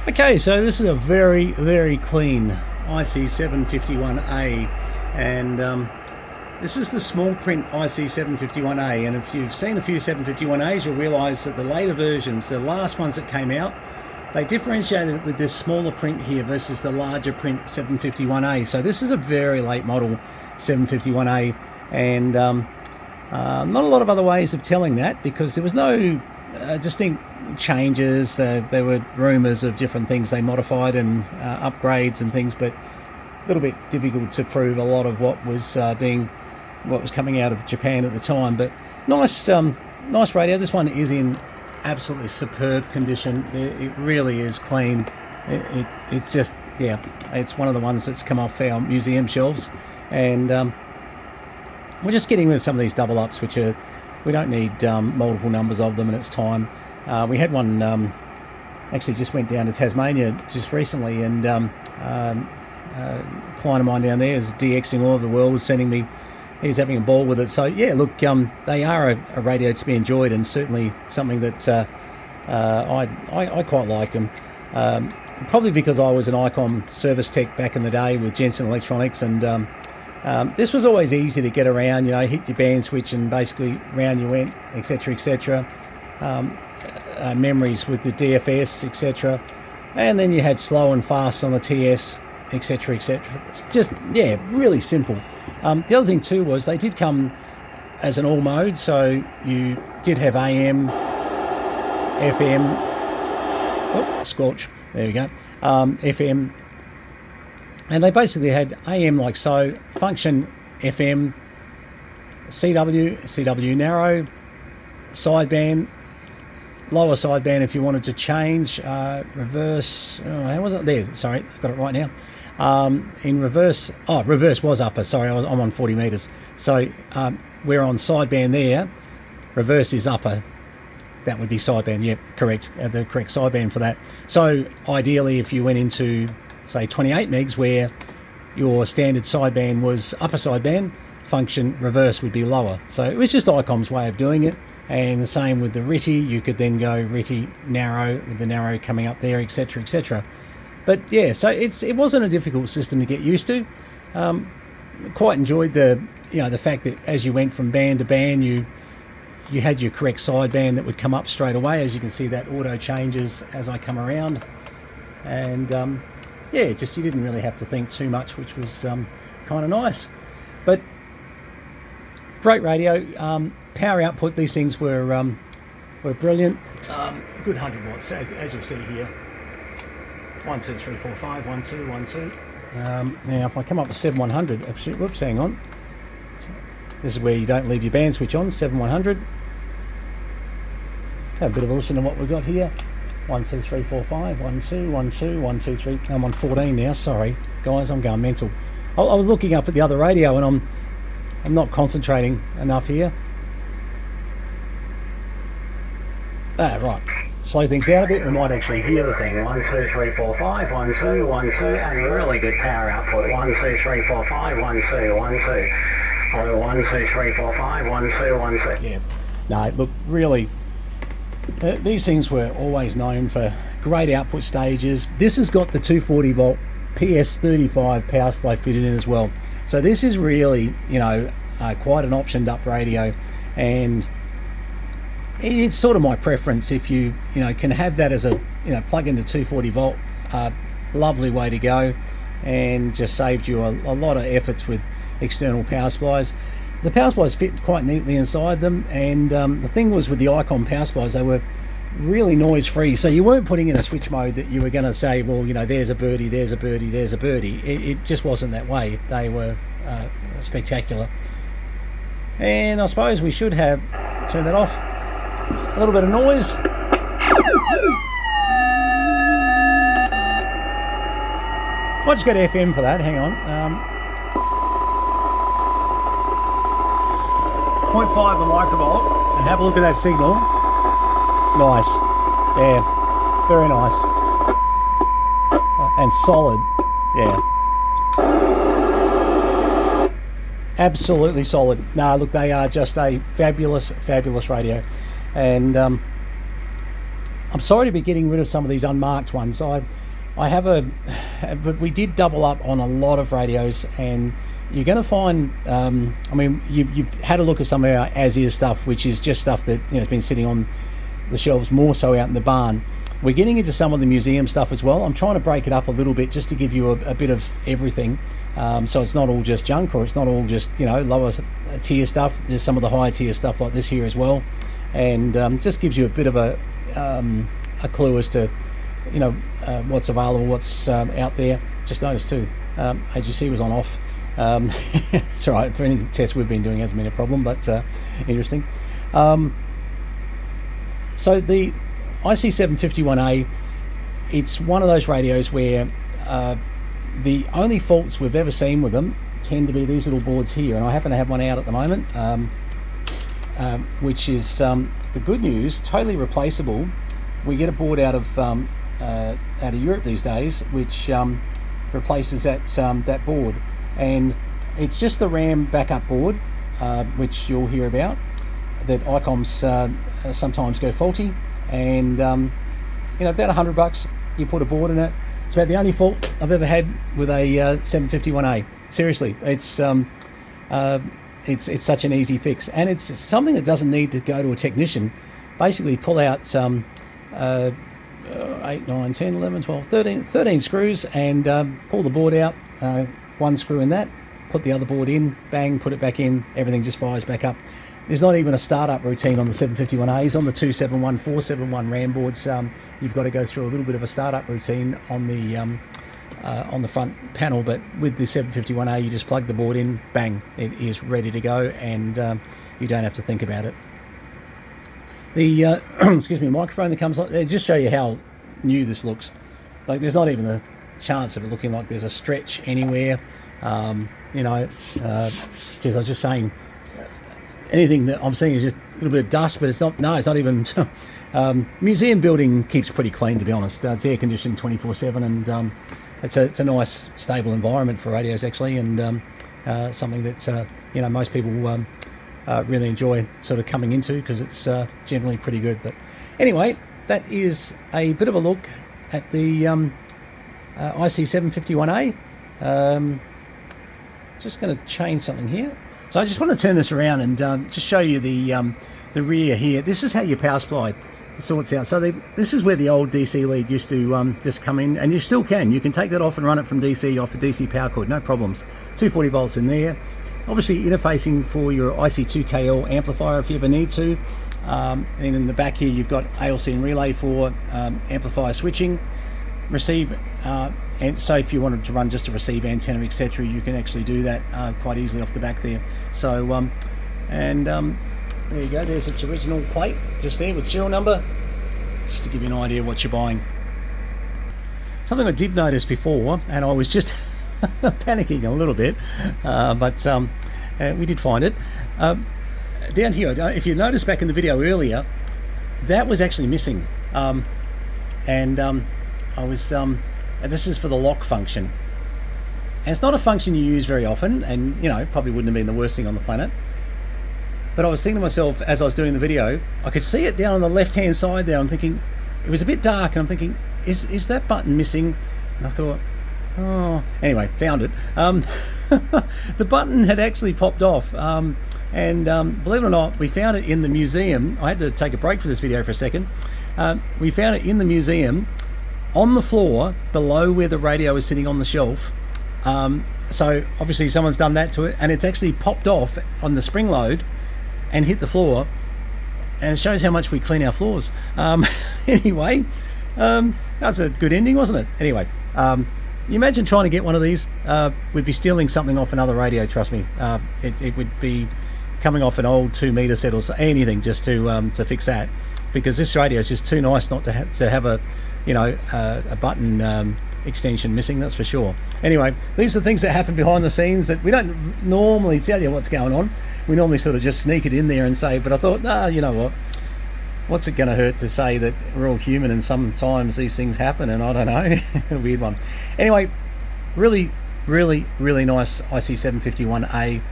Okay, so this is a very, very clean IC751A, and this is the small print IC751A, and if you've seen a few 751As, you'll realise that the later versions, the last ones that came out, they differentiated it with this smaller print here versus the larger print 751A. So this is a very late model 751A, and not a lot of other ways of telling that, because there was no distinct changes. There were rumours of different things they modified and upgrades and things, but a little bit difficult to prove a lot of what was coming out of Japan at the time. But nice radio. This one is in absolutely superb condition. It really is clean. It's just, yeah, it's one of the ones that's come off our museum shelves, and we're just getting rid of some of these double ups, which are, we don't need multiple numbers of them, and it's time. We had one, actually just went down to Tasmania just recently, and a client of mine down there is DXing all over the world, sending me, he's having a ball with it. So yeah, look, they are a radio to be enjoyed, and certainly something that I quite like them. Probably because I was an Icom service tech back in the day with Jensen Electronics, and this was always easy to get around, you know, hit your band switch and basically round you went, etc, etc. Memories with the DFS, etc, and then you had slow and fast on the TS, etc, etc. It's just, yeah, really simple. The other thing too was they did come as an all mode, so you did have AM, FM, oh, scorch, there we go, FM, and they basically had AM like so, function FM, CW narrow, sideband, lower sideband if you wanted to change, reverse, how was it there? Sorry, I've got it right now. In reverse, reverse was upper, sorry, I'm on 40 meters. So we're on sideband there, reverse is upper, that would be sideband, yep, correct, the correct sideband for that. So ideally, if you went into, say, 28 megs where your standard sideband was upper sideband, function reverse would be lower. So it was just Icom's way of doing it. And the same with the RTTY, you could then go RTTY narrow with the narrow coming up there, etc, etc. But yeah, so it wasn't a difficult system to get used to. Quite enjoyed the fact that as you went from band to band, you had your correct sideband that would come up straight away. As you can see, that auto changes as I come around, and yeah, just you didn't really have to think too much, which was kind of nice. But great radio. Power output, these things were brilliant. Good 100 watts, as you'll see here. 1, 2, 3, 4, 5, 1, 2, 1, 2. Now, if I come up with 7100, actually, whoops, hang on. This is where you don't leave your band switch on, 7100. Have a bit of a listen to what we've got here. 1, 2, 3, 4, 5, 1, 2, 1, 2, 1, 2, 3. I'm on 14 now, sorry. Guys, I'm going mental. I was looking up at the other radio, and I'm not concentrating enough here. Right. Slow things down a bit. We might actually hear the thing. 1, 2, 3, 4, 5. 1, 2, 1, 2, and really good power output. 1, 2, 3, 4, 5. 1, 2, 1, 2. Hello, 1, 2, 3, 4, 5. 1, 2, 1, 2. Yeah. No, look, really, these things were always known for great output stages. This has got the 240 volt PS35 power supply fitted in as well. So this is really, quite an optioned up radio, and it's sort of my preference. If you can have that as a plug into 240 volt, lovely way to go, and just saved you a lot of efforts with external power supplies. The power supplies fit quite neatly inside them, and the thing was with the Icom power supplies, they were really noise free, so you weren't putting in a switch mode that you were going to say, well, there's a birdie, there's a birdie, there's a birdie. It just wasn't that way. They were spectacular, and I suppose we should have turned that off. A little bit of noise. Might just go to FM for that, hang on. 0.5 a microvolt, and have a look at that signal. Nice. Yeah, very nice. And solid. Yeah. Absolutely solid. No, look, they are just a fabulous, fabulous radio. And I'm sorry to be getting rid of some of these unmarked ones. I have but we did double up on a lot of radios, and you're going to find, I mean, you've had a look at some of our as-is stuff, which is just stuff that, you know, has been sitting on the shelves more so out in the barn. We're getting into some of the museum stuff as well. I'm trying to break it up a little bit just to give you a bit of everything, so it's not all just junk, or it's not all just, you know, lower tier stuff. There's some of the higher tier stuff like this here as well, and just gives you a bit of a clue as to, you know, what's available, what's out there. Just noticed too, AGC was on off. It's all right, for any test we've been doing hasn't been a problem, but interesting. So the IC751A, it's one of those radios where the only faults we've ever seen with them tend to be these little boards here, and I happen to have one out at the moment, which is the good news, totally replaceable. We get a board out of Europe these days, which replaces that board, and it's just the RAM backup board, which you'll hear about, that Icoms sometimes go faulty, and you know, about $100 you put a board in it. It's about the only fault I've ever had with a 751A. Seriously, it's such an easy fix, and it's something that doesn't need to go to a technician. Basically pull out some 8, 9, 10, 11, 12, 13 screws, and pull the board out, one screw in that, put the other board in, bang, put it back in, everything just fires back up. There's not even a startup routine on the 751As. On the 271, 471 RAM boards, you've got to go through a little bit of a startup routine on the front panel, but with the 751A, you just plug the board in, bang, it is ready to go, and you don't have to think about it. The excuse me, microphone that comes on, they just show you how new this looks. Like, there's not even a chance of it looking like there's a stretch anywhere. You know, as I was just saying, anything that I'm seeing is just a little bit of dust, but it's not. No, it's not even. Museum building keeps pretty clean, to be honest. It's air conditioned 24/7, and it's a nice, stable environment for radios actually, and something that you know, most people really enjoy sort of coming into, because it's generally pretty good. But anyway, that is a bit of a look at the IC751A. Just going to change something here. So I just want to turn this around and just show you the rear here. This is how your power supply sorts out. So this is where the old DC lead used to just come in, and you still can. You can take that off and run it from DC off a DC power cord, no problems. 240 volts in there. Obviously interfacing for your IC2KL amplifier if you ever need to. And in the back here you've got ALC and relay for amplifier switching. Receive, and so if you wanted to run just a receive antenna, etc., you can actually do that quite easily off the back there. So there you go, there's its original plate just there with serial number, just to give you an idea of what you're buying. Something I did notice before, and I was just panicking a little bit, but we did find it down here. If you noticed back in the video earlier, that was actually missing, and I was this is for the lock function, and it's not a function you use very often, and you know, probably wouldn't have been the worst thing on the planet. But I was thinking to myself as I was doing the video, I could see it down on the left hand side there. I'm thinking, it was a bit dark, and I'm thinking, is that button missing? And I thought, oh, anyway, found it. The button had actually popped off, and believe it or not, we found it in the museum. I had to take a break for this video for a second. We found it in the museum on the floor below where the radio is sitting on the shelf. So obviously someone's done that to it, and it's actually popped off on the spring load and hit the floor, and it shows how much we clean our floors. Anyway, that's a good ending, wasn't it? Anyway, you imagine trying to get one of these. We'd be stealing something off another radio, trust me. It would be coming off an old 2 meter set or anything just to fix that, because this radio is just too nice not to have a, you know, a button extension missing, that's for sure. Anyway, these are things that happen behind the scenes that we don't normally tell you what's going on. We normally sort of just sneak it in there and say, but I thought, nah, you know what, what's it going to hurt to say that we're all human and sometimes these things happen, and I don't know. A weird one. Anyway, really nice IC751A.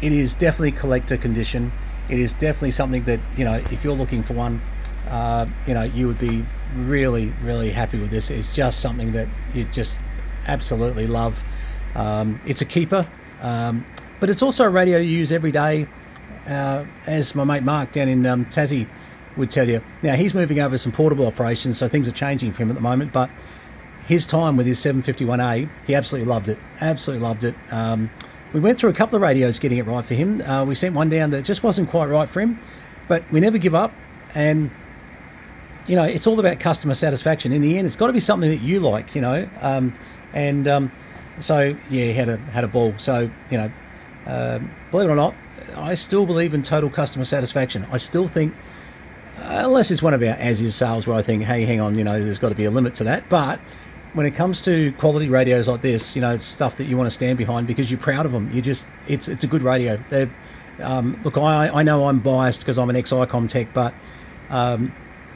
It is definitely collector condition. It is definitely something that, you know, if you're looking for one, you know, you would be really, really happy with this. It's just something that you just absolutely love. It's a keeper, but it's also a radio you use every day, as my mate Mark down in Tassie would tell you. Now, he's moving over some portable operations, so things are changing for him at the moment, but his time with his 751A, he absolutely loved it. Absolutely loved it. We went through a couple of radios getting it right for him. We sent one down that just wasn't quite right for him, but we never give up. And, you know, it's all about customer satisfaction. In the end, it's got to be something that you like, you know. So, yeah, had a ball. So, you know, believe it or not, I still believe in total customer satisfaction. I still think, unless it's one of our as-is sales where I think, hey, hang on, you know, there's got to be a limit to that. But when it comes to quality radios like this, you know, it's stuff that you want to stand behind because you're proud of them. You just, it's a good radio. Look, I know I'm biased because I'm an ex-Icom tech, but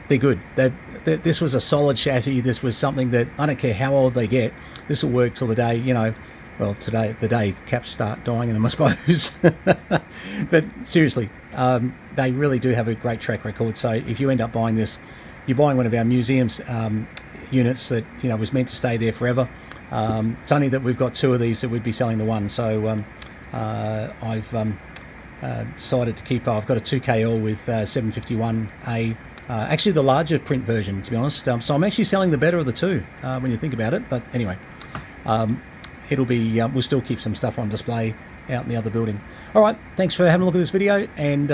they're good. This was a solid chassis. This was something that, I don't care how old they get, this will work till the day, you know, well, today, the day caps start dying in them, I suppose. But seriously, they really do have a great track record. So if you end up buying this, you're buying one of our museum's units that, you know, was meant to stay there forever. It's only that we've got 2 of these that we'd be selling the one. So I've decided to keep, I've got a 2KL with 751A, actually the larger print version, to be honest. So I'm actually selling the better of the 2 when you think about it. But anyway, it'll be, we'll still keep some stuff on display out in the other building. All right, thanks for having a look at this video. And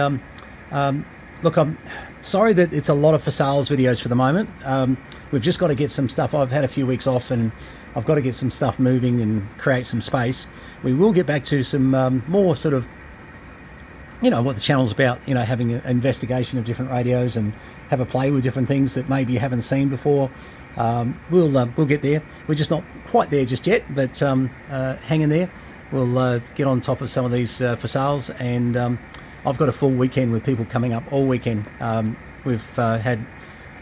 look, I'm sorry that it's a lot of for sales videos for the moment. We've just got to get some stuff. I've had a few weeks off and I've got to get some stuff moving and create some space. We will get back to some more sort of, you know, what the channel's about, you know, having an investigation of different radios and have a play with different things that maybe you haven't seen before. We'll get there. We're just not quite there just yet, but hang in there. We'll get on top of some of these for sales, and I've got a full weekend with people coming up all weekend. We've had,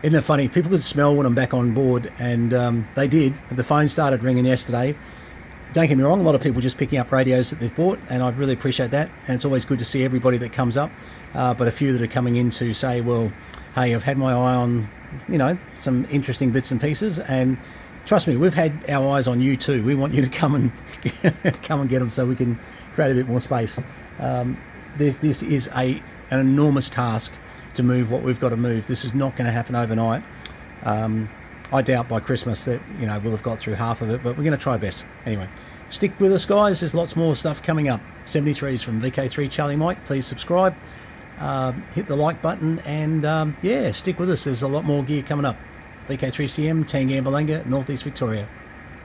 isn't it funny, people could smell when I'm back on board, and they did. The phone started ringing yesterday. Don't get me wrong, a lot of people just picking up radios that they've bought, and I really appreciate that, and it's always good to see everybody that comes up, but a few that are coming in to say, well, hey, I've had my eye on, you know, some interesting bits and pieces, and trust me, we've had our eyes on you too. We want you to come and get them so we can create a bit more space. This is an enormous task to move what we've got to move. This is not going to happen overnight. I doubt by Christmas that, you know, we'll have got through half of it, but we're going to try our best. Anyway, stick with us, guys. There's lots more stuff coming up. 73s from VK3 Charlie Mike. Please subscribe, hit the like button, and yeah, stick with us. There's a lot more gear coming up. VK3CM, Tangambalanga, Northeast Victoria.